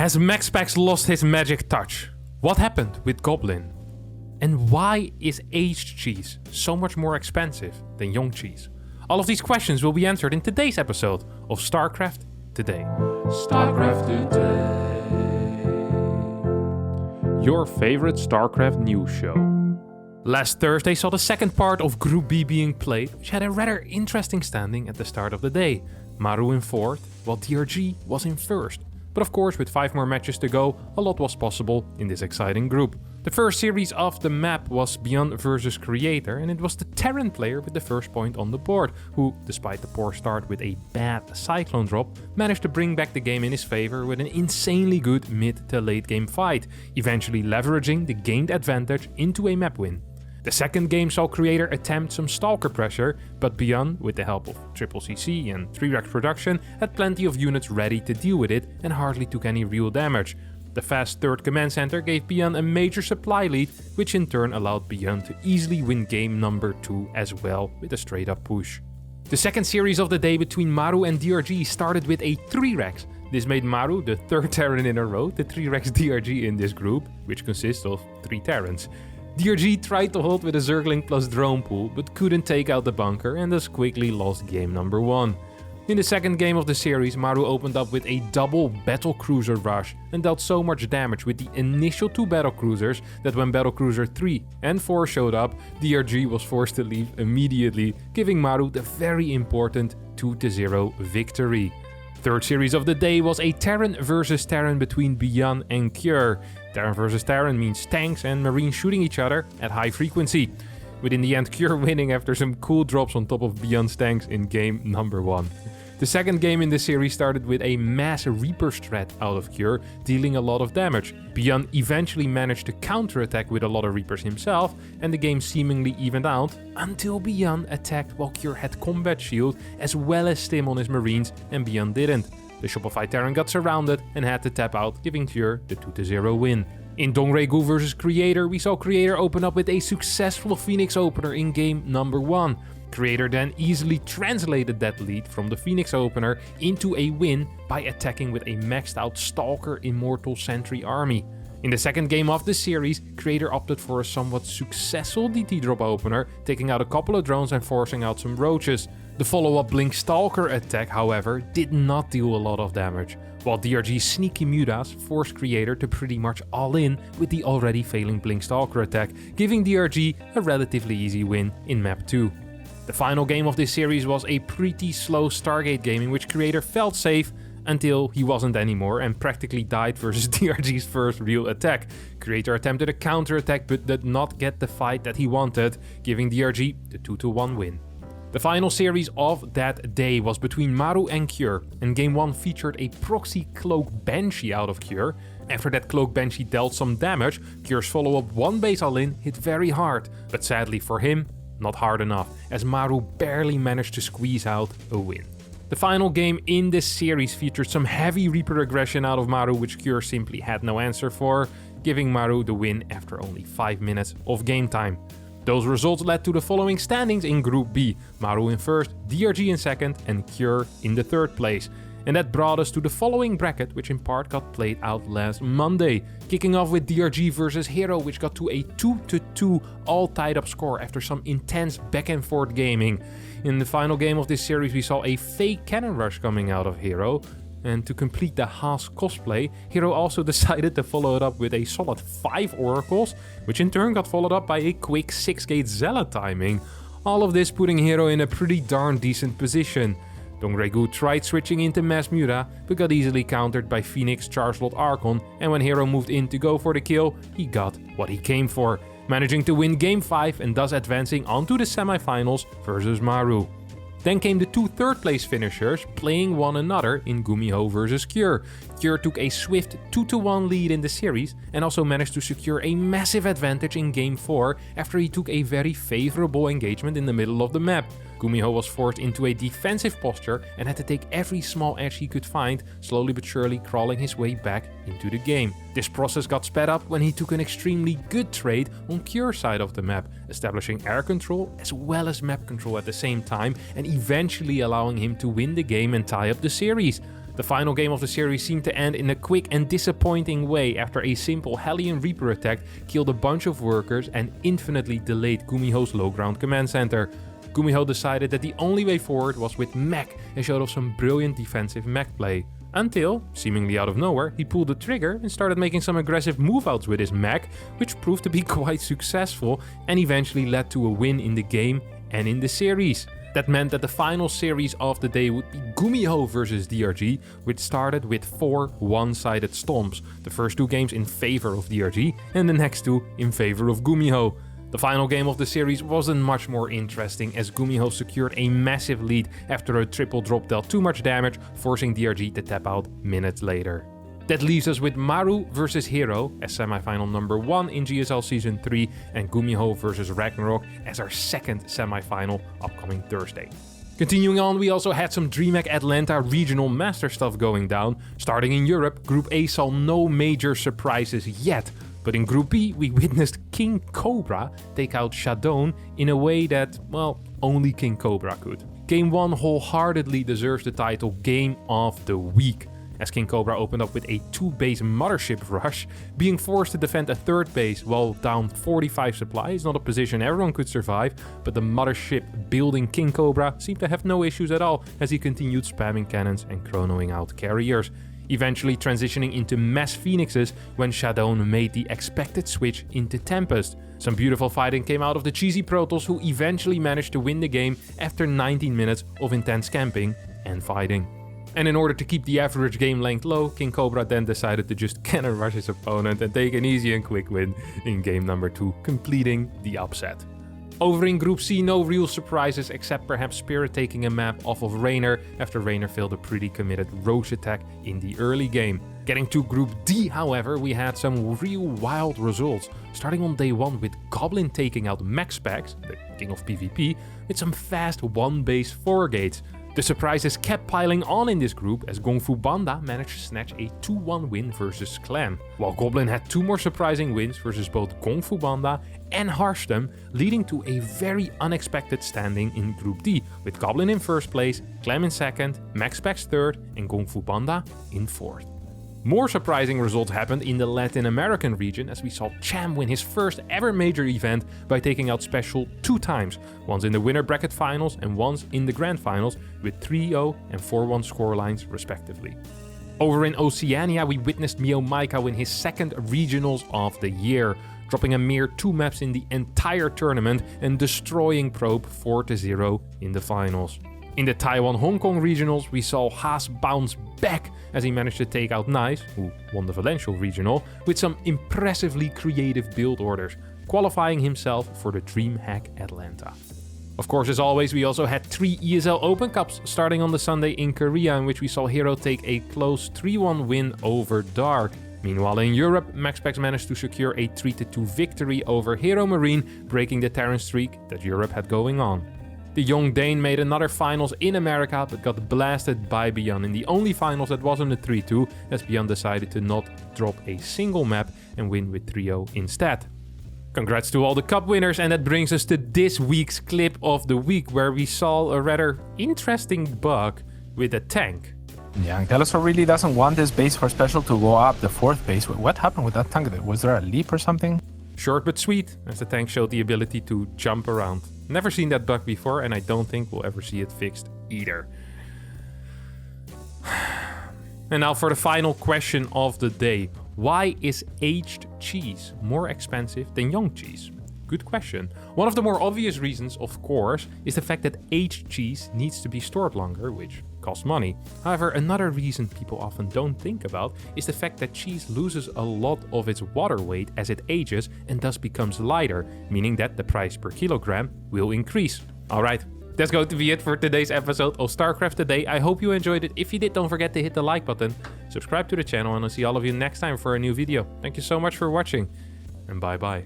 Has MaxPax lost his magic touch? What happened with Goblin? And why is aged cheese so much more expensive than young cheese? All of these questions will be answered in today's episode of StarCraft Today. StarCraft Today. Your favorite StarCraft news show. Last Thursday saw the second part of Group B being played, which had a rather interesting standing at the start of the day. Maru in 4th, while DRG was in 1st. But of course, with 5 more matches to go, a lot was possible in this exciting group. The first series of the map was Beyond vs Creator, and it was the Terran player with the first point on the board, who, despite the poor start with a bad Cyclone drop, managed to bring back the game in his favor with an insanely good mid to late game fight, eventually leveraging the gained advantage into a map win. The second game saw Creator attempt some Stalker pressure, but Beyond, with the help of Triple CC and 3-Rex production, had plenty of units ready to deal with it and hardly took any real damage. The fast 3rd command center gave Beyond a major supply lead, which in turn allowed Beyond to easily win game number 2 as well with a straight up push. The second series of the day between Maru and DRG started with a 3-Rex. This made Maru the 3rd Terran in a row to 3-Rex DRG in this group, which consists of 3 Terrans. DRG tried to hold with a Zergling plus drone pool, but couldn't take out the bunker and thus quickly lost game number 1. In the second game of the series, Maru opened up with a double battlecruiser rush and dealt so much damage with the initial 2 battlecruisers that when battlecruiser 3 and 4 showed up, DRG was forced to leave immediately, giving Maru the very important 2-0 victory. Third series of the day was a Terran versus Terran between Beyond and Cure. Terran versus Terran means tanks and marines shooting each other at high frequency, with in the end Cure winning after some cool drops on top of Beyond's tanks in game number 1. The second game in the series started with a mass Reaper strat out of Cure, dealing a lot of damage. Beyond eventually managed to counterattack with a lot of Reapers himself, and the game seemingly evened out, until Beyond attacked while Cure had combat shield as well as stim on his marines, and Beyond didn't. The Shopify Terran got surrounded and had to tap out, giving Cure the 2-0 win. In Dongregu vs Creator, we saw Creator open up with a successful Phoenix opener in game number 1. Creator then easily translated that lead from the Phoenix opener into a win by attacking with a maxed out Stalker Immortal Sentry army. In the second game of the series, Creator opted for a somewhat successful DT drop opener, taking out a couple of drones and forcing out some roaches. The follow-up Blink Stalker attack, however, did not deal a lot of damage, while DRG's sneaky Mutas forced Creator to pretty much all in with the already failing Blink Stalker attack, giving DRG a relatively easy win in map 2. The final game of this series was a pretty slow Stargate game in which Creator felt safe until he wasn't anymore and practically died versus DRG's first real attack. Creator attempted a counter-attack but did not get the fight that he wanted, giving DRG the 2-1 win. The final series of that day was between Maru and Cure, and game 1 featured a proxy Cloak Banshee out of Cure. After that Cloak Banshee dealt some damage, Cure's follow-up 1 base all-in hit very hard, but sadly for him, not hard enough, as Maru barely managed to squeeze out a win. The final game in this series featured some heavy Reaper aggression out of Maru, which Cure simply had no answer for, giving Maru the win after only 5 minutes of game time. Those results led to the following standings in Group B: Maru in 1st, DRG in 2nd, and Cure in the 3rd place. And that brought us to the following bracket, which in part got played out last Monday. Kicking off with DRG versus Hero, which got to a 2-2 all tied up score after some intense back and forth gaming. In the final game of this series, we saw a fake cannon rush coming out of Hero. And to complete the Haas cosplay, Hero also decided to follow it up with a solid 5 Oracles, which in turn got followed up by a quick 6-gate Zealot timing. All of this putting Hero in a pretty darn decent position. Dongregu tried switching into Mass Muta, but got easily countered by Phoenix Charge-Slot Archon, and when Hero moved in to go for the kill, he got what he came for, managing to win Game 5 and thus advancing onto the semifinals versus Maru. Then came the 2 3rd place finishers playing one another in Gumiho vs Cure. Cure took a swift 2-1 lead in the series and also managed to secure a massive advantage in Game 4 after he took a very favorable engagement in the middle of the map. Gumiho was forced into a defensive posture and had to take every small edge he could find, slowly but surely crawling his way back into the game. This process got sped up when he took an extremely good trade on Cure's side of the map, establishing air control as well as map control at the same time and eventually allowing him to win the game and tie up the series. The final game of the series seemed to end in a quick and disappointing way after a simple Hellion Reaper attack killed a bunch of workers and infinitely delayed Gumiho's low ground command center. Gumiho decided that the only way forward was with mech and showed off some brilliant defensive mech play. Until, seemingly out of nowhere, he pulled the trigger and started making some aggressive move-outs with his mech, which proved to be quite successful and eventually led to a win in the game and in the series. That meant that the final series of the day would be Gumiho versus DRG, which started with 4 one-sided stomps. The first 2 games in favor of DRG and the next 2 in favor of Gumiho. The final game of the series wasn't much more interesting as Gumiho secured a massive lead after a triple drop dealt too much damage, forcing DRG to tap out minutes later. That leaves us with Maru versus Hero as semifinal number 1 in GSL Season 3 and Gumiho versus Ragnarok as our second semifinal upcoming Thursday. Continuing on, we also had some DreamHack Atlanta regional master stuff going down. Starting in Europe, Group A saw no major surprises yet, but in Group B we witnessed King Cobra take out Shadone in a way that, well, only King Cobra could. Game 1 wholeheartedly deserves the title Game of the Week, as King Cobra opened up with a 2-base Mothership rush, being forced to defend a 3rd base while down 45 supply is not a position everyone could survive, but the Mothership building King Cobra seemed to have no issues at all as he continued spamming cannons and chronoing out carriers, eventually transitioning into mass phoenixes when Shadone made the expected switch into Tempest. Some beautiful fighting came out of the cheesy Protoss, who eventually managed to win the game after 19 minutes of intense camping and fighting. And in order to keep the average game length low, King Cobra then decided to just cannon rush his opponent and take an easy and quick win in game number 2, completing the upset. Over in Group C, no real surprises except perhaps Spirit taking a map off of Raynor after Raynor failed a pretty committed Roche attack in the early game. Getting to Group D, however, we had some real wild results, starting on day 1 with Goblin taking out MaxPax, the king of PvP, with some fast 1-base 4 gates. The surprises kept piling on in this group as Kung Fu Banda managed to snatch a 2-1 win versus Clam, while Goblin had 2 more surprising wins versus both Kung Fu Banda and Harstem, leading to a very unexpected standing in Group D, with Goblin in 1st place, Clam in 2nd, MaxPax 3rd and Kung Fu Banda in 4th. More surprising results happened in the Latin American region as we saw Cham win his first ever major event by taking out Special 2 times, once in the winner bracket finals and once in the grand finals with 3-0 and 4-1 scorelines respectively. Over in Oceania we witnessed Mio Maika win his 2nd regionals of the year, dropping a mere 2 maps in the entire tournament and destroying Probe 4-0 in the finals. In the Taiwan-Hong Kong regionals, we saw Haas bounce back as he managed to take out Nice, who won the Valencial regional, with some impressively creative build orders, qualifying himself for the DreamHack Atlanta. Of course, as always, we also had 3 ESL Open Cups starting on the Sunday in Korea, in which we saw Hero take a close 3-1 win over Dark. Meanwhile, in Europe, MaxPax managed to secure a 3-2 victory over Hero Marine, breaking the Terran streak that Europe had going on. The young Dane made another finals in America, but got blasted by Beyond in the only finals that wasn't a 3-2, as Beyond decided to not drop a single map and win with 3-0 instead. Congrats to all the cup winners, and that brings us to this week's clip of the week, where we saw a rather interesting bug with a tank. Yeah, Telesor really doesn't want this base for special to go up the 4th base. What happened with that tank? Was there a leap or something? Short but sweet, as the tank showed the ability to jump around. Never seen that bug before, and I don't think we'll ever see it fixed either. And now for the final question of the day. Why is aged cheese more expensive than young cheese? Good question. One of the more obvious reasons, of course, is the fact that aged cheese needs to be stored longer, which costs money. However, another reason people often don't think about is the fact that cheese loses a lot of its water weight as it ages and thus becomes lighter, meaning that the price per kilogram will increase. Alright, that's going to be it for today's episode of StarCraft Today. I hope you enjoyed it. If you did, don't forget to hit the like button, subscribe to the channel, and I'll see all of you next time for a new video. Thank you so much for watching, and bye bye.